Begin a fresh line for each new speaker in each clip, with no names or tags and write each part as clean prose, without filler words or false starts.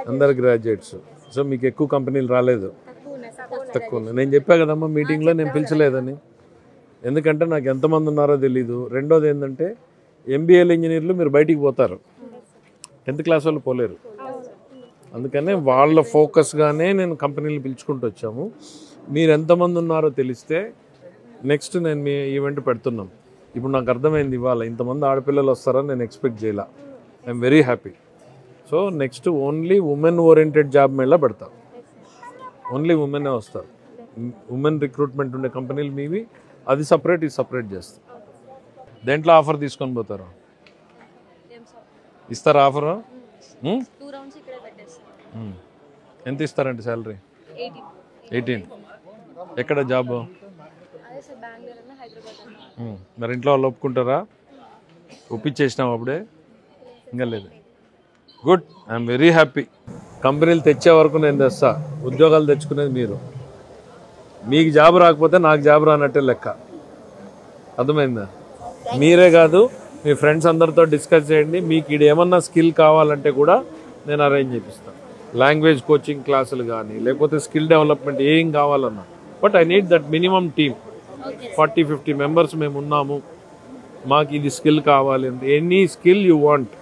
అందరు graduates. So మీకు ఎక్కువ కంపెనీలు రాలేదు, తక్కువ. నేను చెప్పా కదమ్మా మీటింగ్లో నేను పిలిచలేదని, ఎందుకంటే నాకు ఎంతమంది ఉన్నారో తెలీదు. రెండోది ఏంటంటే ఎంబీఏలు ఇంజనీర్లు మీరు బయటికి పోతారు, 10th క్లాస్ వాళ్ళు పోలేరు. అందుకనే వాళ్ళ ఫోకస్గానే నేను కంపెనీలు పిలుచుకుంటూ వచ్చాము. మీరు ఎంతమంది ఉన్నారో తెలిస్తే నెక్స్ట్ నేను మీ ఈవెంట్ పెడుతున్నాం. ఇప్పుడు నాకు అర్థమైంది ఇవాళ ఇంతమంది ఆడపిల్లలు వస్తారని నేను ఎక్స్పెక్ట్ చేయాల. I'm very happy. So next only women oriented job Mela పెడతాం. ఓన్లీ ఉమెనే వస్తారు. ఉమెన్ రిక్రూట్మెంట్ ఉండే కంపెనీలు మీవి, అది సపరేట్ ఇది సపరేట్ చేస్తాం. దేంట్లో ఆఫర్ తీసుకొని పోతారు? ఇస్తారా ఆఫరు? ఎంత ఇస్తారంటే శాలరీ? 18. ఎక్కడ జాబ్? మరి ఇంట్లో వాళ్ళు ఒప్పుకుంటారా? ఒప్పించేసినావు అప్పుడే? ఇంకా లేదు. Good, I'm very happy. కంపెనీలు తెచ్చే వరకు నేను తెస్తా, ఉద్యోగాలు తెచ్చుకునేది మీరు. మీకు జాబ్ రాకపోతే నాకు జాబ్ రానట్టే లెక్క. అర్థమైందా? మీరే కాదు మీ ఫ్రెండ్స్ అందరితో డిస్కస్ చేయండి. మీకు ఇది ఏమన్నా స్కిల్ కావాలంటే కూడా నేను అరేంజ్ చేపిస్తాను. లాంగ్వేజ్ కోచింగ్ క్లాసులు కానీ లేకపోతే స్కిల్ డెవలప్మెంట్ ఏం కావాలన్నా. But I need that minimum team. 40-50 members మేము ఉన్నాము, మాకు ఇది స్కిల్ కావాలి అంటే ఎనీ స్కిల్ యూ వాంట్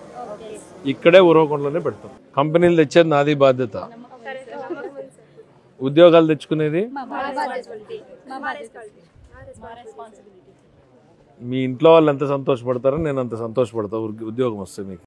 ఇక్కడే ఉరవకొండలోనే పెడతాం. కంపెనీలు తెచ్చేది నాది బాధ్యత, ఉద్యోగాలు తెచ్చుకునేది మీ ఇంట్లో వాళ్ళు ఎంత సంతోషపడతారో నేను అంత సంతోషపడతా ఉద్యోగం వస్తే మీకు.